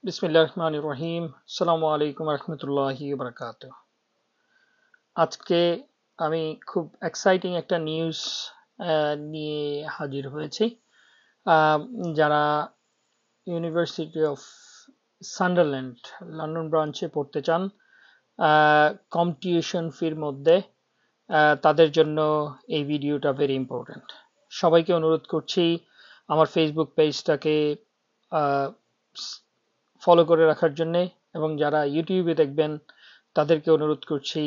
বিসমিল্লাহির রহমানির রহিম। আসসালামু আলাইকুম রহমতুল্লাহি বারাকাতুহু। আজকে আমি খুব এক্সাইটিং একটা নিউজ নিয়ে হাজির হয়েছি। আহ, যারা ইউনিভার্সিটি অফ সান্ডারল্যান্ড লন্ডন ব্রাঞ্চে পড়তে চান কম টিউশন ফির মধ্যে, তাদের জন্য এই ভিডিওটা ভেরি ইম্পর্ট্যান্ট। সবাইকে অনুরোধ করছি আমার ফেসবুক পেজটাকে ফলো করে রাখার জন্য, এবং যারা ইউটিউবে দেখবেন তাদেরকে অনুরোধ করছি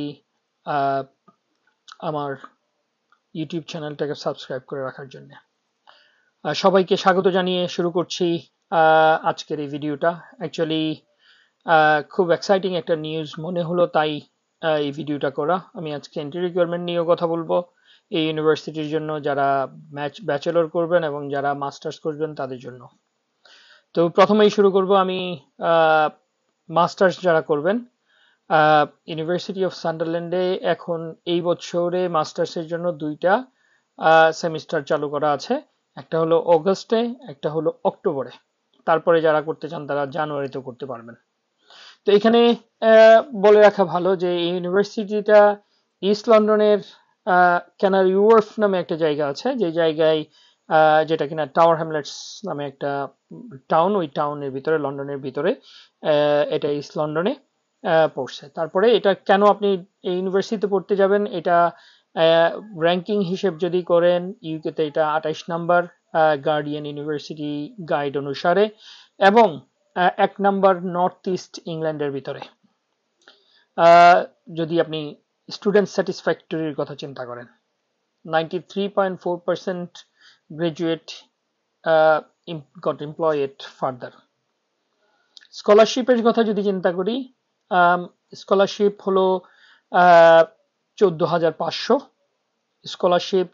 আমার ইউটিউব চ্যানেলটাকে সাবস্ক্রাইব করে রাখার জন্য। সবাইকে স্বাগত জানিয়ে শুরু করছি আজকের এই ভিডিওটা। অ্যাকচুয়ালি খুব এক্সাইটিং একটা নিউজ মনে হলো, তাই এই ভিডিওটা করা। আমি আজকে এন্ট্রি রিকোয়ারমেন্ট নিয়েও কথা বলবো এই ইউনিভার্সিটির জন্য, যারা ব্যাচেলর করবেন এবং যারা মাস্টার্স করবেন তাদের জন্য। তো প্রথমেই শুরু করব আমি মাস্টার্স যারা করবেন। ইউনিভার্সিটি অফ সান্ডারল্যান্ডে এখন এই বছরে মাস্টার্সের জন্য দুইটা সেমিস্টার চালু করা আছে। একটা হলো অগস্টে, একটা হলো অক্টোবরে। তারপরে যারা করতে চান তারা জানুয়ারিতে করতে পারবেন। তো এখানে বলে রাখা ভালো যে এই ইউনিভার্সিটিটা ইস্ট লন্ডনের ক্যানারি ওয়ার্ফ নামে একটা জায়গা আছে, যে জায়গায় যেটা কিনা টাওয়ার হ্যামলেটস নামে একটা টাউন, ওই টাউনের ভিতরে, লন্ডনের ভিতরে, এটা ইস্ট লন্ডনে পড়ছে। তারপরে এটা কেন আপনি এই ইউনিভার্সিটিতে পড়তে যাবেন, এটা র্যাঙ্কিং হিসেব যদি করেন ইউকেতে এটা 28 নাম্বার গার্ডিয়ান ইউনিভার্সিটি গাইড অনুসারে, এবং 1 নাম্বার নর্থ ইস্ট ইংল্যান্ডের ভিতরে। যদি আপনি স্টুডেন্ট স্যাটিসফ্যাক্টরির কথা চিন্তা করেন, 93.4% গ্রাজুয়েট got employed further. স্কলারশিপের কথা যদি চিন্তা করি, স্কলারশিপ হলো 14,500 স্কলারশিপ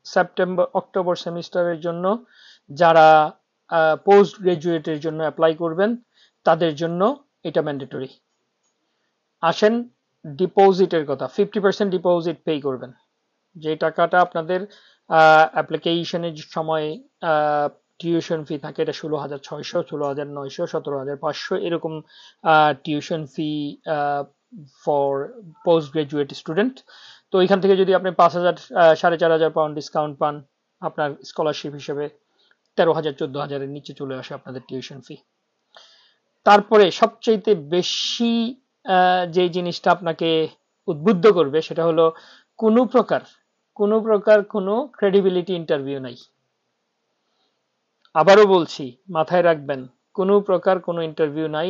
সেপ্টেম্বর অক্টোবর সেমিস্টারের জন্য। যারা পোস্ট গ্রাজুয়েটের জন্য অ্যাপ্লাই করবেন তাদের জন্য এটা ম্যান্ডেটরি। আসেন ডিপোজিটের কথা। 50% ডিপোজিট পে করবেন, যে টাকাটা আপনাদের অ্যাপ্লিকেশনের সময় টিউশন ফি থাকে, এটা 16,600, 16,900, 17,500 এরকম tuition fee for post graduate student. তো এখান থেকে যদি আপনি 5,000 4,500 পাউন্ড ডিসকাউন্ট পান, আপনার স্কলারশিপ হিসেবে 13,000 14,000-এর নিচে চলে আসে আপনাদের টিউশন ফি। তারপরে সবচাইতে বেশি যে জিনিসটা আপনাকে উদ্বুদ্ধ করবে সেটা হলো কোনো প্রকার কোনো ক্রেডিবিলিটি ইন্টারভিউ নাই। আবারও বলছি, মাথায় রাখবেন, কোনো প্রকার কোনো ইন্টারভিউ নাই।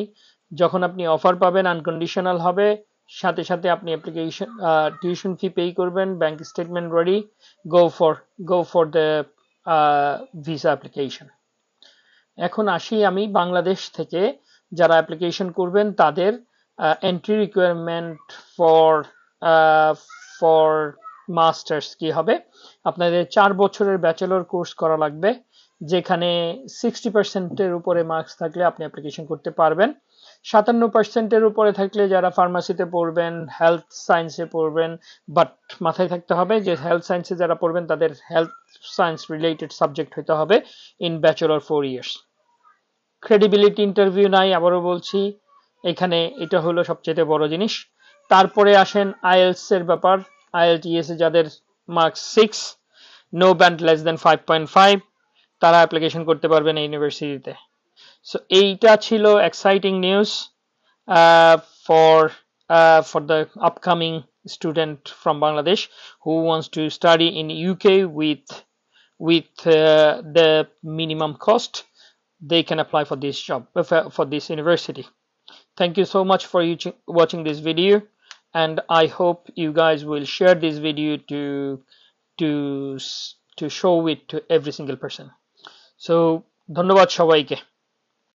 যখন আপনি অফার পাবেন আনকন্ডিশনাল হবে, সাথে সাথে আপনি অ্যাপ্লিকেশন টিউশন ফি পে করবেন, bank statement ready, go for the visa application. এখন আসি আমি বাংলাদেশ থেকে যারা অ্যাপ্লিকেশন করবেন তাদের এন্ট্রি রিকোয়ারমেন্ট ফর মাস্টার্স কি হবে। আপনাদের 4 বছরের ব্যাচেলর কোর্স করা লাগবে, যেখানে 60%-এর উপরে মার্কস থাকলে আপনি অ্যাপ্লিকেশন করতে পারবেন। 57%-এর উপরে থাকলে যারা ফার্মাসিতে পড়বেন, হেলথ সায়েন্সে পড়বেন, বাট মাথায় থাকতে হবে যে হেলথ সায়েন্সে যারা পড়বেন তাদের হেলথ সায়েন্স রিলেটেড সাবজেক্ট হতে হবে in bachelor 4 years. Credibility interview নাই, আবারও বলছি, এখানে এটা হলো সবচেয়ে বড় জিনিস। তারপরে আসেন আইএলটিএস এর ব্যাপার। আইএলটিএস এ যাদের marks 6, no band less than 5.5, তারা অ্যাপ্লিকেশন করতে পারবেন এই ইউনিভার্সিটিতে। সো এইটা ছিল exciting news for the upcoming student from Bangladesh who wants to study in UK with the minimum cost. They can apply for this job, for this university. Thank you so much for watching this video, and I hope you guys will share this video to show it to every single person. So ধন্যবাদ সবাইকে।